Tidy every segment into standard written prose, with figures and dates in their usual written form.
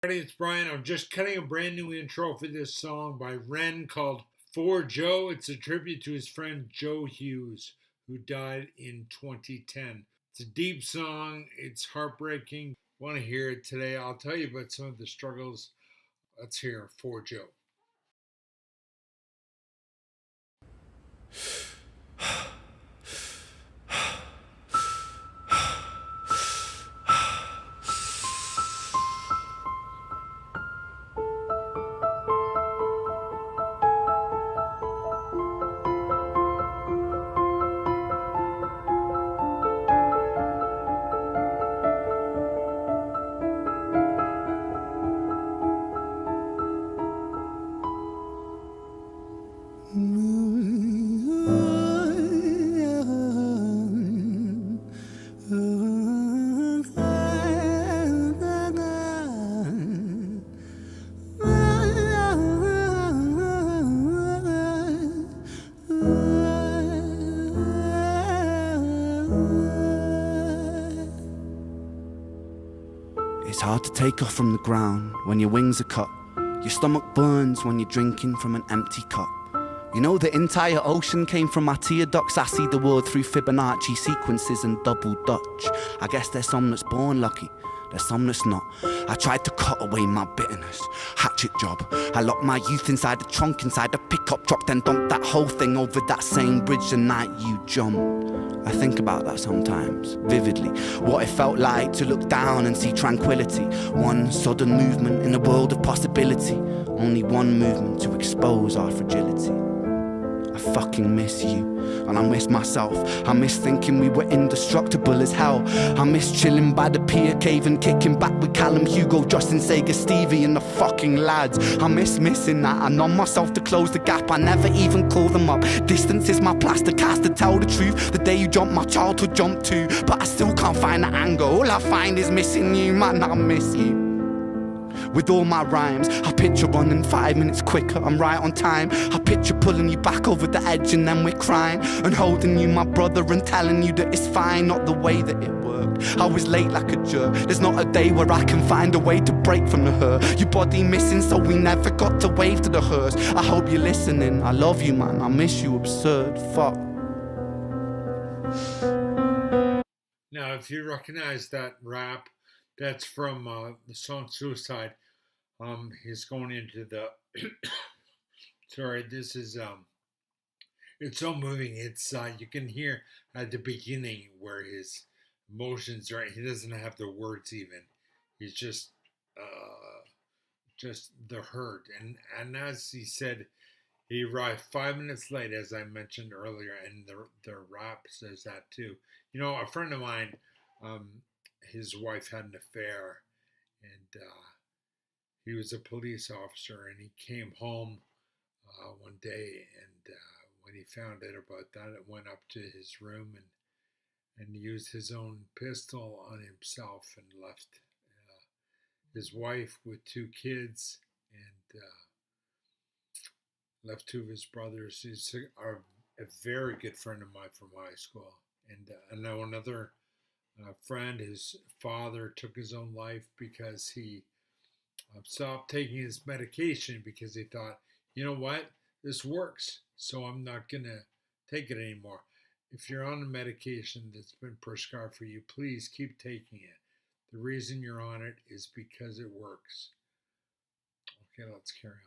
Hey, it's Brian. I'm just cutting a brand new intro for this song by Ren called For Joe. It's a tribute to his friend Joe Hughes, who died in 2010. It's a deep song. It's heartbreaking. Want to hear it today? I'll tell you about some of the struggles. Let's hear For Joe. It's hard to take off from the ground when your wings are cut. Your stomach burns when you're drinking from an empty cup. You know the entire ocean came from my tear ducts. I see the world through Fibonacci sequences and double Dutch. I guess there's some that's born lucky, there's some that's not. I tried to cut away my bitterness, hatchet job. I locked my youth inside the trunk, inside the pickup truck, then dumped that whole thing over that same bridge the night you jumped. I think about that sometimes, vividly. What it felt like to look down and see tranquility. One sudden movement in a world of possibility. Only one movement to expose our fragility. I fucking miss you, and I miss myself. I miss thinking we were indestructible as hell. I miss chilling by the pier cave and kicking back with Callum, Hugo, Justin, Sega, Stevie and the fucking lads. I miss missing that. I numb myself to close the gap. I never even call them up. Distance is my plaster cast, to tell the truth. The day you jumped, my childhood jumped too. But I still can't find the anger. All I find is missing you, man, I miss you. With all my rhymes, I picture running 5 minutes quicker, I'm right on time. I picture pulling you back over the edge and then we're crying. And holding you, my brother, and telling you that it's fine. Not the way that it worked, I was late like a jerk. There's not a day where I can find a way to break from the hurt. Your body missing, so we never got to wave to the hearse. I hope you're listening, I love you, man, I miss you, absurd, fuck. Now, if you recognize that rap, that's from the song Suicide. He's going into the sorry, this is it's so moving. It's you can hear at the beginning where his emotions are. He doesn't have the words even. He's just the hurt. And as he said, he arrived 5 minutes late, as I mentioned earlier, and the rap says that too. You know, a friend of mine, his wife had an affair, and he was a police officer, and he came home one day, and when he found out about that, it went up to his room and used his own pistol on himself and left his wife with 2 kids and left 2 of his brothers. He's a very good friend of mine from high school, and I know another friend, his father took his own life because he stopped taking his medication because he thought, you know what, this works, so I'm not going to take it anymore. If you're on a medication that's been prescribed for you, please keep taking it. The reason you're on it is because it works. Okay, let's carry on.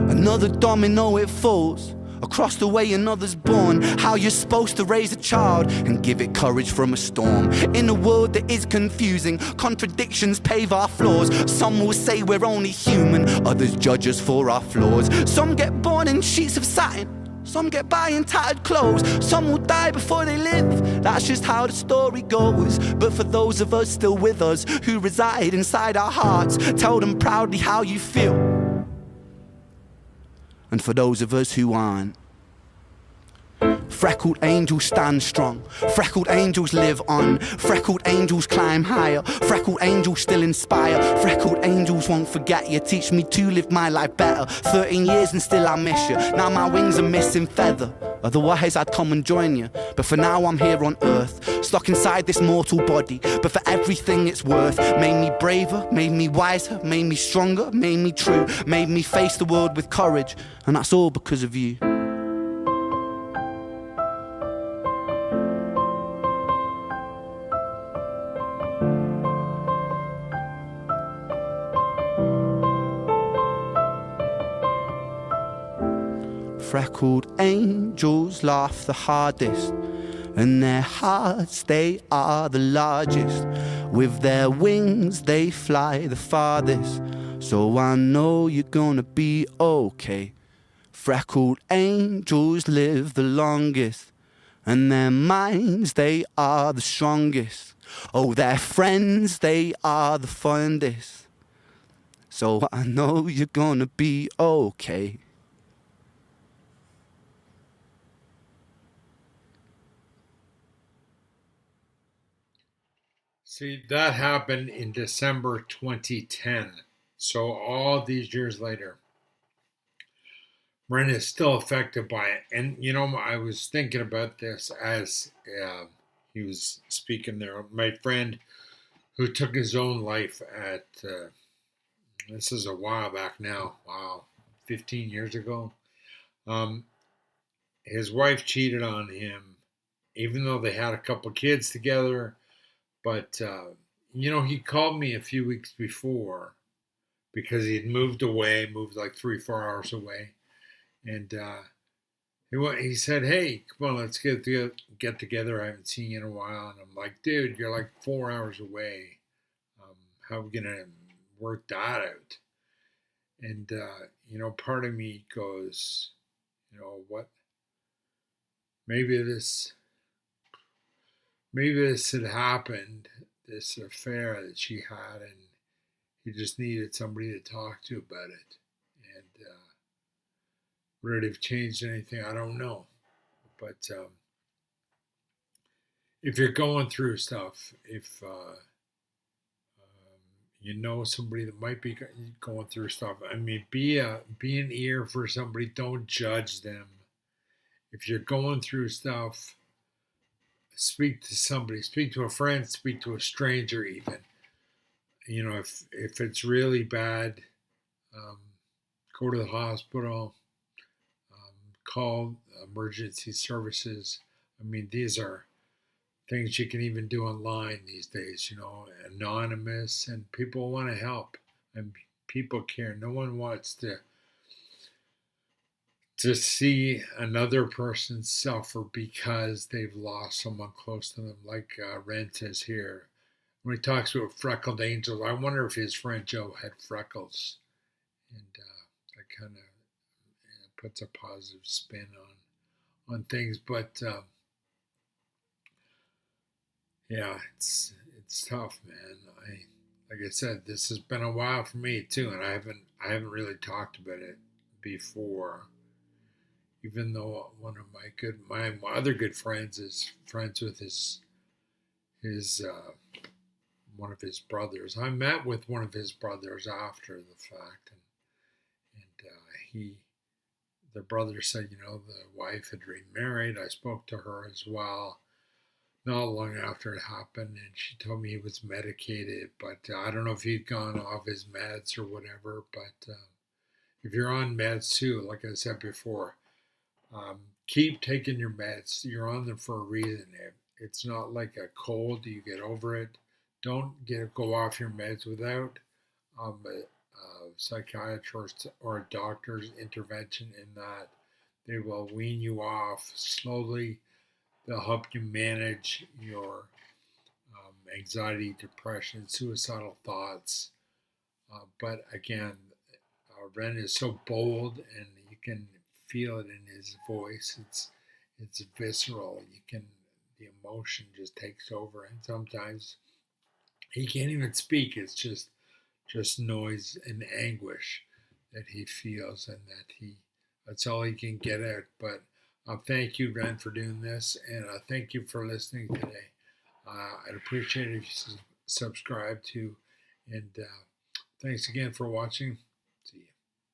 Another domino, it falls. Across the way another's born. How you're supposed to raise a child and give it courage from a storm. In a world that is confusing, contradictions pave our flaws. Some will say we're only human, others judge us for our flaws. Some get born in sheets of satin, Some get by in tattered clothes, some will die before they live. That's just how the story goes. But for those of us still with us, who reside inside our hearts, tell them proudly how you feel. And for those of us who aren't, freckled angels stand strong, freckled angels live on, freckled angels climb higher, freckled angels still inspire, freckled angels won't forget you, teach me to live my life better. 13 years and still I miss you, now my wings are missing feather. Otherwise I'd come and join you, but for now I'm here on earth, stuck inside this mortal body, but for everything it's worth. Made me braver, made me wiser, made me stronger, made me true, made me face the world with courage, and that's all because of you. Freckled angels laugh the hardest, and their hearts, they are the largest. With their wings, they fly the farthest. So I know you're gonna be okay. Freckled angels live the longest, and their minds, they are the strongest. Oh, their friends, they are the fondest. So I know you're gonna be okay. See, that happened in December 2010. So all these years later, Ren is still affected by it. And, I was thinking about this as he was speaking there. My friend who took his own life this is a while back now, wow, 15 years ago. Um, his wife cheated on him, even though they had a couple kids together. But, he called me a few weeks before because he had moved away, moved like 3-4 hours away. And he said, "Hey, come on, let's get together. I haven't seen you in a while." And I'm like, "Dude, you're like 4 hours away. How are we gonna work that out?" And part of me goes, what? Maybe this, maybe this had happened, this affair that she had, and he just needed somebody to talk to about it. And would it have changed anything? I don't know. But if you're going through stuff, if you know somebody that might be going through stuff, I mean, be an ear for somebody. Don't judge them. If you're going through stuff, speak to somebody. Speak to a friend. Speak to a stranger, even. If it's really bad, um, go to the hospital. Call emergency services. I mean, these are things you can even do online these days, anonymous, and people want to help and people care. No one wants to see another person suffer because they've lost someone close to them, like Ren says here. When he talks about freckled angels, I wonder if his friend Joe had freckles, and that kind of puts a positive spin on things. But yeah, it's tough, man. Like I said, this has been a while for me too, and I haven't really talked about it before. Even though one of my other good friends is friends with his one of his brothers. I met with one of his brothers after the fact, and the brother said, the wife had remarried. I spoke to her as well not long after it happened, and she told me he was medicated, but I don't know if he'd gone off his meds or whatever. But if you're on meds too, like I said before, keep taking your meds. You're on them for a reason. It's not like a cold; you get over it. Don't go off your meds without a psychiatrist or a doctor's intervention. In that, they will wean you off slowly. They'll help you manage your anxiety, depression, suicidal thoughts. But again, Ren is so bold, and you can feel it in his voice. It's visceral. The emotion just takes over, and sometimes he can't even speak. It's just noise and anguish that he feels, and that's all he can get out. But thank you, Ren, for doing this, and thank you for listening today. I'd appreciate it if you subscribe to, and thanks again for watching.